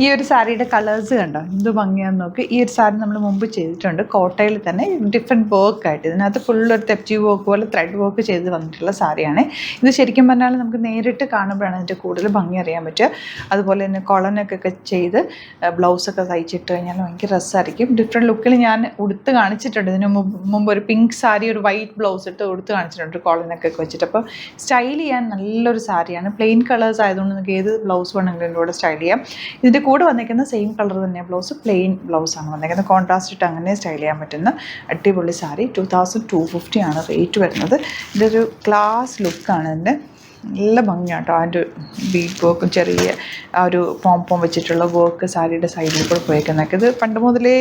ഈ ഒരു സാരിയുടെ കളേഴ്സ് കണ്ടോ എന്ത് ഭംഗിയാന്ന് നോക്കി. ഈ ഒരു സാരി നമ്മൾ മുമ്പ് ചെയ്തിട്ടുണ്ട് കോട്ടയിൽ തന്നെ ഡിഫറെൻറ്റ് വർക്ക് ആയിട്ട്. ഇതിനകത്ത് ഫുള്ളൊരു തെപ്റ്റി വർക്ക് പോലെ ത്രെഡ് വർക്ക് ചെയ്ത് വന്നിട്ടുള്ള സാരിയാണ്. ഇത് ശരിക്കും പറഞ്ഞാൽ നമുക്ക് നേരിട്ട് കാണുമ്പോഴാണ് ഇതിൻ്റെ കൂടുതൽ ഭംഗി അറിയാൻ പറ്റുക. അതുപോലെ തന്നെ കൊളനൊക്കെ ചെയ്ത് ബ്ലൗസൊക്കെ തയ്ച്ചിട്ട് കഴിഞ്ഞാൽ ഭയങ്കര രസമായിരിക്കും. ഡിഫറെൻറ്റ് ലുക്കിൽ ഞാൻ ഉടുത്ത് കാണിച്ചിട്ടുണ്ട്. ഇതിന് മുമ്പ് ഒരു പിങ്ക് സാരി ഒരു വൈറ്റ് ബ്ലൗസ് ഇട്ട് ഉടുത്ത് കാണിച്ചിട്ടുണ്ട് കോളനൊക്കെ വെച്ചിട്ട്. അപ്പോൾ സ്റ്റൈൽ ചെയ്യാൻ നല്ലൊരു സാരിയാണ്. പ്ലെയിൻ കളേഴ്സ് ആയതുകൊണ്ട് നിങ്ങൾക്ക് ഏത് ബ്ലൗസ് വേണമെങ്കിലും ഇതിൻ്റെ കൂടെ സ്റ്റൈൽ ചെയ്യാം. ഇതിൻ്റെ കൂടെ വന്നിരിക്കുന്ന സെയിം കളർ തന്നെ ബ്ലൗസ്, പ്ലെയിൻ ബ്ലൗസാണ് വന്നിരിക്കുന്നത്. കോൺട്രാസ്റ്റ് ഇട്ട് അങ്ങനെ സ്റ്റൈൽ ചെയ്യാൻ പറ്റുന്ന അടിപൊളി സാരി. 2250 ആണ് റേറ്റ് വരുന്നത്. ഇതൊരു ക്ലാസ് ലുക്കാണ് ഇതിൻ്റെ. നല്ല ഭംഗിയാണ് കേട്ടോ. അതിൻ്റെ ബീഡ് വർക്കും ചെറിയ ആ ഒരു പോം വെച്ചിട്ടുള്ള വർക്ക് സാരിയുടെ സൈഡിൽ കൂടെ പോയേക്കുന്നതൊക്കെ. ഇത് പണ്ട് മുതലേ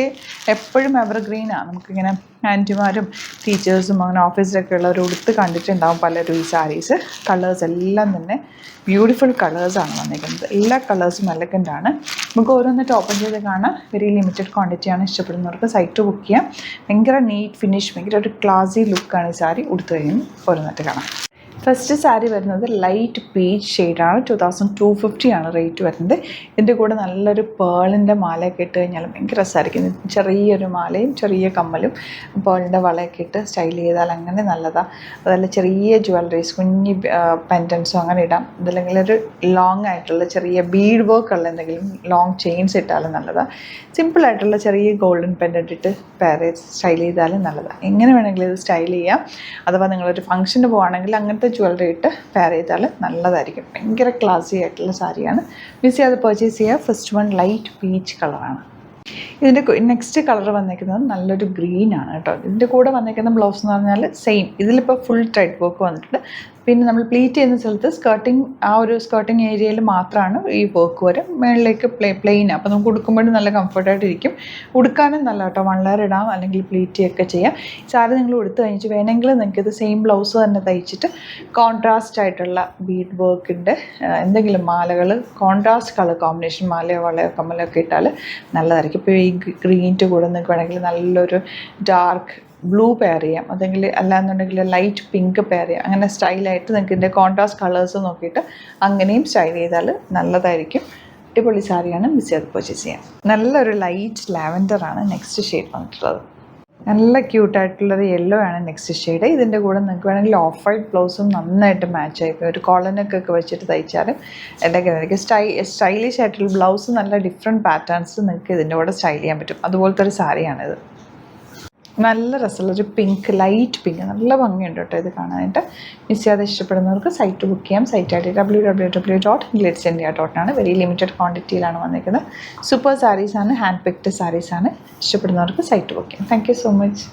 എപ്പോഴും എവർഗ്രീനാണ്. നമുക്കിങ്ങനെ ആൻറ്റിമാരും ടീച്ചേഴ്സും അങ്ങനെ ഓഫീസിലൊക്കെ ഉള്ളവർ ഉടുത്ത് കണ്ടിട്ടുണ്ടാവും പലരും ഈ സാരീസ്. കളേഴ്സ് എല്ലാം തന്നെ ബ്യൂട്ടിഫുൾ കളേഴ്സാണ് വന്നിരിക്കുന്നത്. എല്ലാ കളേഴ്സും എലഗൻ്റാണ്. നമുക്ക് ഓരോന്നിട്ട് ഓപ്പൺ ചെയ്ത് കാണാം. വെരി ലിമിറ്റഡ് ക്വാണ്ടിറ്റിയാണ്. ഇഷ്ടപ്പെടുന്നവർക്ക് സൈറ്റ് ബുക്ക് ചെയ്യാം. ഭയങ്കര നീറ്റ് ഫിനിഷ്, ഭയങ്കര ഒരു ക്ലാസി ലുക്കാണ് ഈ സാരി. ഉടുത്ത് കഴിയുമ്പോൾ ഓരോന്നിട്ട് കാണാം. ഫസ്റ്റ് സാരി വരുന്നത് ലൈറ്റ് പീച്ച് ഷെയ്ഡാണ്. 2250 ആണ് റേറ്റ് വരുന്നത്. ഇതിൻ്റെ കൂടെ നല്ലൊരു പേളിൻ്റെ മാലയൊക്കെ ഇട്ട് കഴിഞ്ഞാൽ ഭയങ്കര രസമായിരിക്കും. ചെറിയൊരു മാലയും ചെറിയ കമ്മലും പേളിൻ്റെ വളയൊക്കെ ഇട്ട് സ്റ്റൈൽ ചെയ്താൽ അങ്ങനെ നല്ലതാണ്. അതല്ല ചെറിയ ജ്വല്ലറീസ്, കുഞ്ഞി പെൻഡൻസോ അങ്ങനെ ഇടാം. അതല്ലെങ്കിൽ ഒരു ലോങ് ആയിട്ടുള്ള ചെറിയ ബീഡ് വർക്ക് ഉള്ള എന്തെങ്കിലും ലോങ് ചെയിൻസ് ഇട്ടാലും നല്ലതാണ്. സിമ്പിളായിട്ടുള്ള ചെറിയ ഗോൾഡൻ പെൻഡൻറ്റ് ഇട്ട് സ്റ്റൈൽ ചെയ്താലും നല്ലതാണ്. എങ്ങനെ വേണമെങ്കിലും ഇത് സ്റ്റൈൽ ചെയ്യാം. അഥവാ നിങ്ങളൊരു ഫംഗ്ഷന് പോവുകയാണെങ്കിൽ അങ്ങനത്തെ ജ്വല്ലറി ഇട്ട് പെയർ ചെയ്താൽ നല്ലതായിരിക്കും. ഭയങ്കര ക്ലാസി ആയിട്ടുള്ള സാരിയാണ്. മിസ് ചെയ്യാതെ പർച്ചേസ് ചെയ്യുക. ഫസ്റ്റ് വൺ ലൈറ്റ് പീച്ച് കളറാണ്. ഇതിൻ്റെ നെക്സ്റ്റ് കളർ വന്നിരിക്കുന്നത് നല്ലൊരു ഗ്രീനാണ് കേട്ടോ. ഇതിൻ്റെ കൂടെ വന്നിരിക്കുന്ന ബ്ലൗസ് എന്ന് പറഞ്ഞാൽ സെയിം. ഇതിലിപ്പോൾ ഫുൾ ത്രെഡ് വർക്ക് വന്നിട്ടുണ്ട്. പിന്നെ നമ്മൾ പ്ലീറ്റ് ചെയ്യുന്ന സ്ഥലത്ത് സ്കർട്ടിങ് ഏരിയയിൽ മാത്രമാണ് ഈ വർക്ക് വരും. മുകളിലേക്ക് പ്ലെയിൻ. അപ്പോൾ നമുക്ക് ഉടുക്കുമ്പോഴും നല്ല കംഫർട്ടായിട്ടിരിക്കും. ഉടുക്കാനും നല്ല കേട്ടോ. വൺലെയർ ഇടാം, അല്ലെങ്കിൽ പ്ലീറ്റ് ചെയ്യുകയൊക്കെ ചെയ്യാം. സാരി നിങ്ങൾ ഉടുത്ത് കഴിഞ്ഞിട്ട് വേണമെങ്കിൽ നിങ്ങൾക്ക് ഇത് സെയിം ബ്ലൗസ് തന്നെ തയ്ച്ചിട്ട് കോൺട്രാസ്റ്റ് ആയിട്ടുള്ള ബീഡ് വർക്കിൻ്റെ എന്തെങ്കിലും മാലകൾ, കോൺട്രാസ്റ്റ് കളർ കോമ്പിനേഷൻ മാലയോ വളയോ കമ്മലൊക്കെ ഇട്ടാൽ നല്ലതായിരിക്കും. ഇപ്പോൾ ഈ ഗ്രീനിൻ്റെ കൂടെ നിങ്ങൾക്ക് വേണമെങ്കിൽ നല്ലൊരു ഡാർക്ക് ബ്ലൂ പെയർ ചെയ്യാം, അതെങ്കിൽ അല്ലാന്നുണ്ടെങ്കിൽ ലൈറ്റ് പിങ്ക് പെയർ ചെയ്യാം. അങ്ങനെ സ്റ്റൈലായിട്ട് നിങ്ങൾക്ക് ഇതിൻ്റെ കോൺട്രാസ്റ്റ് കളേഴ്സ് നോക്കിയിട്ട് അങ്ങനെയും സ്റ്റൈൽ ചെയ്താൽ നല്ലതായിരിക്കും. അടിപൊളി സാരിയാണ്. മിസ് ചെയ്ത് പർച്ചേസ് ചെയ്യാം. നല്ലൊരു ലൈറ്റ് ലാവൻഡറാണ് നെക്സ്റ്റ് ഷെയ്ഡ് വന്നിട്ടുള്ളത്. നല്ല ക്യൂട്ടായിട്ടുള്ളൊരു യെല്ലോ ആണ് നെക്സ്റ്റ് ഷെയ്ഡ്. ഇതിൻ്റെ കൂടെ നിങ്ങൾക്ക് വേണമെങ്കിൽ ഓഫ് വൈറ്റ് ബ്ലൗസും നന്നായിട്ട് മാച്ച് ആയിരിക്കും. ഒരു കോളനൊക്കെ വെച്ചിട്ട് തയ്ച്ചാലും എന്തൊക്കെ സ്റ്റൈലിഷ് ആയിട്ടുള്ള ബ്ലൗസ്, നല്ല ഡിഫറെൻറ്റ് പാറ്റേൺസ് നിങ്ങൾക്ക് ഇതിൻ്റെ കൂടെ സ്റ്റൈൽ ചെയ്യാൻ പറ്റും. അതുപോലത്തെ ഒരു സാരിയാണിത്. നല്ല രസമുള്ളൊരു പിങ്ക്, ലൈറ്റ് പിങ്ക്, നല്ല ഭംഗിയുണ്ട് കേട്ടോ ഇത് കാണാനായിട്ട്. മിസ് ചെയ്യാതെ ഇഷ്ടപ്പെടുന്നവർക്ക് സൈറ്റ് ബുക്ക് ചെയ്യാം. സൈറ്റ് ഐ ഡി www.glitzindia.in ആണ്. വെരി ലിമിറ്റഡ് ക്വാണ്ടിറ്റിയിലാണ് വന്നിരിക്കുന്നത്. സൂപ്പർ സാരീസാണ്, ഹാൻഡ് പിക്ഡ് സാരീസാണ്. ഇഷ്ടപ്പെടുന്നവർക്ക് സൈറ്റ് ബുക്ക് ചെയ്യാം. Thank you so much.